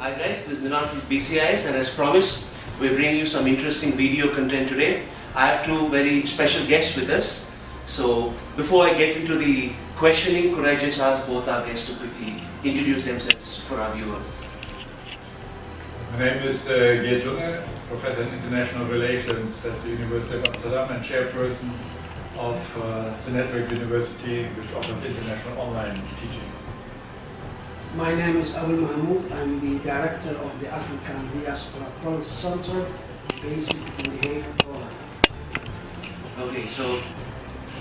Hi guys, this is Nilan from BCIS, and as promised, we're bringing you some interesting video content today. I have two very special guests with us. So before I get into the questioning, could I just ask both our guests to quickly introduce themselves for our viewers? My name is GerdJunne, Professor in International Relations at the University of Amsterdam and chairperson of the Network University, which offers international online teaching. My name is Awil Mahmoud. I'm the director of the African Diaspora Policy Centre, based in the Hague, Holland. Okay, so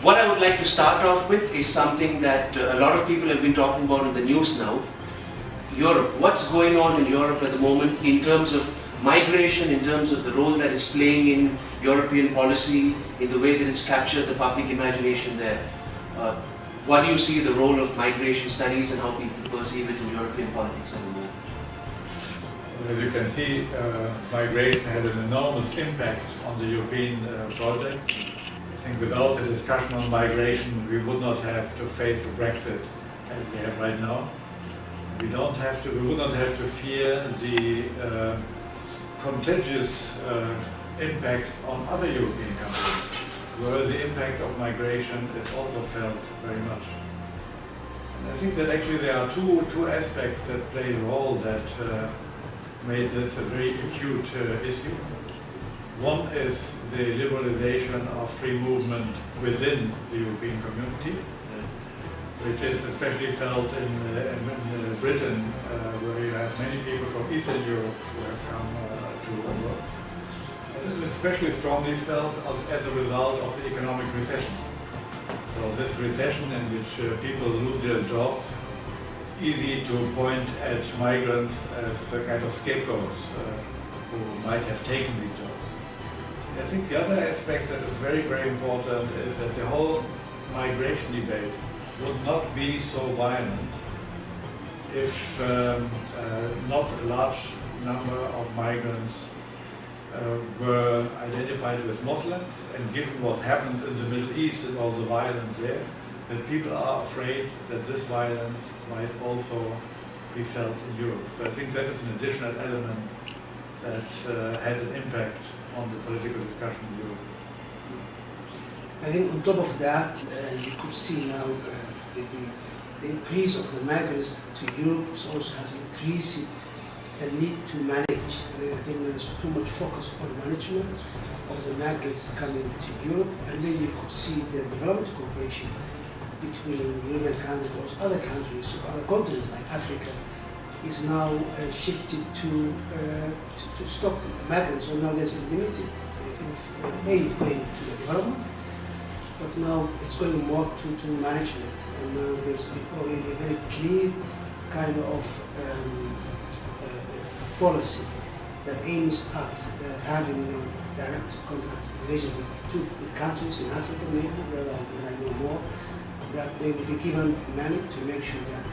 what I would like to start off with is something that a lot of people have been talking about in the news now. Europe. What's going on in Europe at the moment in terms of migration, in terms of the role that it's playing in European policy, in the way that it's captured the public imagination there? What do you see the role of migration studies and how people perceive it in European politics at the moment? As you can see, migration had an enormous impact on the European project. I think without the discussion on migration, we would not have to face the Brexit as we have right now. We would not have to fear the contagious impact on other European countries, where the impact of migration is also felt very much. And I think that actually there are two aspects that play a role that made this a very acute issue. One is the liberalization of free movement within the European community, which is especially felt in Britain, where you have many people from Eastern Europe who have come to work. And it is especially strongly felt as a result of the economic recession. So this recession in which people lose their jobs, it's easy to point at migrants as a kind of scapegoats who might have taken these jobs. I think the other aspect that is very, very important is that the whole migration debate would not be so violent if not a large number of migrants were identified as Muslims, and given what happens in the Middle East and all the violence there, that people are afraid that this violence might also be felt in Europe. So I think that is an additional element that had an impact on the political discussion in Europe. I think on top of that, you could see now the increase of the migrants to Europe also has increased the need to manage. I think there's too much focus on management of the migrants coming to Europe, and then you could see the development cooperation between European countries and also other countries, other continents like Africa, is now shifted to stop migrants. So now there's a limited aid going to the development, but now it's going more to management, and now there's already a very clear kind of policy that aims at having direct contact relations with countries in Africa, maybe, where I know more, that they will be given money to make sure that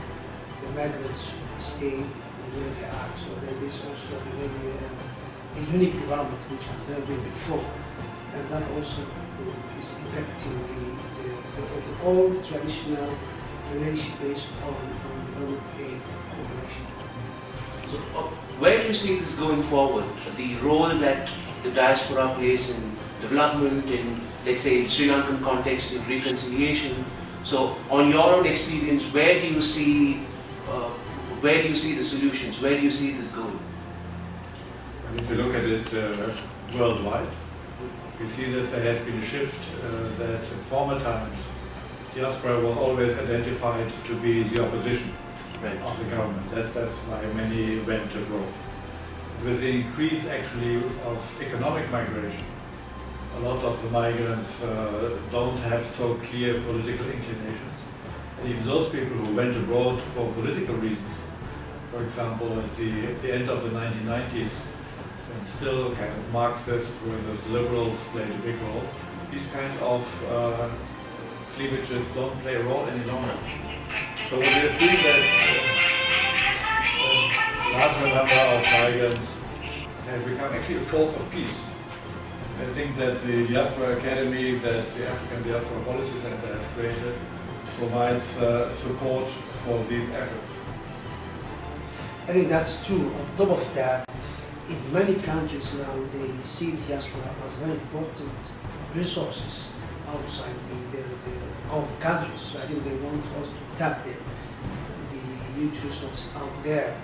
the migrants stay where they are. So that is also maybe a unique development which has never been before, and that also is impacting the old traditional relation based on development aid cooperation. So, where do you see this going forward? The role that the diaspora plays in development, in, let's say, in Sri Lankan context, in reconciliation. So, on your own experience, where do you see the solutions? Where do you see this going? And if you look at it worldwide, we see that there has been a shift that in former times, diaspora was always identified to be the opposition. Right. Of the government. That's why many went abroad. With the increase actually of economic migration, a lot of the migrants don't have so clear political inclinations. And even those people who went abroad for political reasons, for example, at the end of the 1990s, when still kind of Marxists versus liberals played a big role, these kind of cleavages don't play a role any longer. So we have seen that a larger number of migrants have become actually a force of peace. I think that the Diaspora Academy that the African Diaspora Policy Centre has created provides support for these efforts. I think that's true. On top of that, in many countries now, they see diaspora as very important resources outside their own countries. So I think they want us to tap them, the huge resources out there.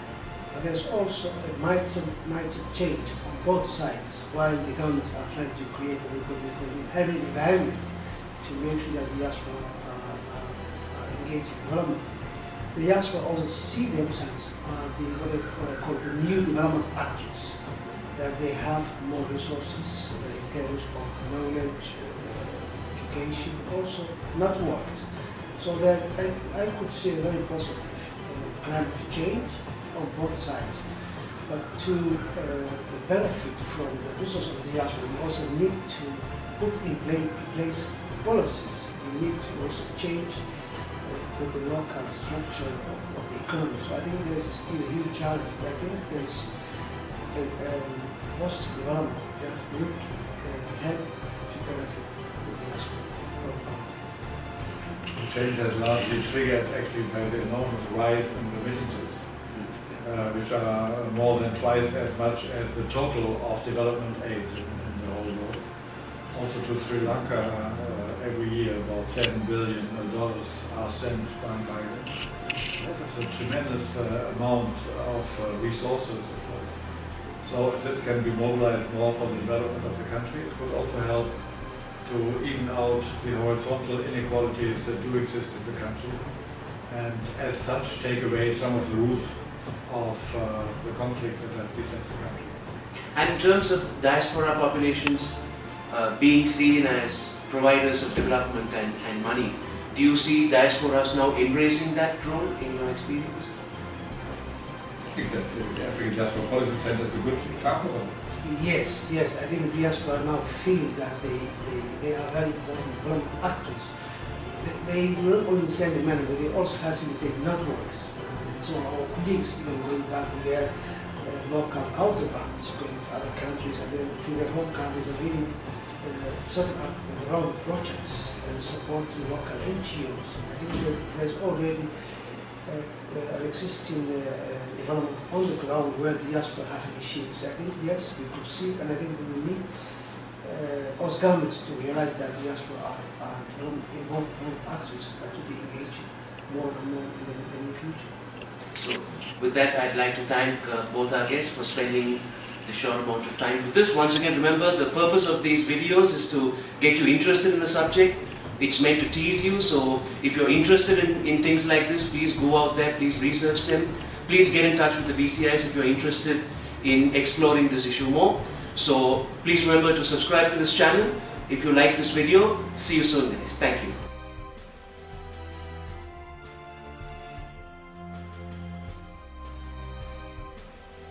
But there's also a mindset change on both sides, while the governments are trying to create what we call an environment to make sure that diaspora are engaged in development. The diaspora also see themselves what I call the new development actors, that they have more resources in terms of knowledge, education, but also networks. So that I could see a very positive kind of change on both sides. But to benefit from the resources of the diaspora, we also need to put in place policies. We need to also change the local structure of the economy. So I think there is still a huge challenge, but I think there is a positive development that would help to benefit the diaspora. The change has largely triggered actually by the enormous rise in remittances, which are more than twice as much as the total of development aid in the whole world. Also to Sri Lanka, every year about $7 billion are sent by migrants. That is a tremendous amount of resources, of course. So if this can be mobilized more for the development of the country, it would also help to even out the horizontal inequalities that do exist in the country, and as such take away some of the roots of the conflicts that have beset the country. And in terms of diaspora populations being seen as providers of development and money, do you see diasporas now embracing that role in your experience? I think that the African Diaspora Policy Centre is a good example of it. Yes, I think diaspora now feel that they are very important development actors. They not only send the money, but they also facilitate networks. So our colleagues, going back with their local counterparts, going to other countries and then to their home countries, are really setting up their own projects and supporting local NGOs. I think there's already an existing development on the ground where the diaspora have initiatives. I think yes, we could see, and I think we need us governments to realize that diaspora are important actors that to be engaged more and more in the near future. So with that, I'd like to thank both our guests for spending the short amount of time with us. Once again, remember, the purpose of these videos is to get you interested in the subject. It's meant to tease you, so if you're interested in things like this, please go out there, please research them. Please get in touch with the BCIs if you're interested in exploring this issue more. So please remember to subscribe to this channel. If you like this video, see you soon guys. Thank you.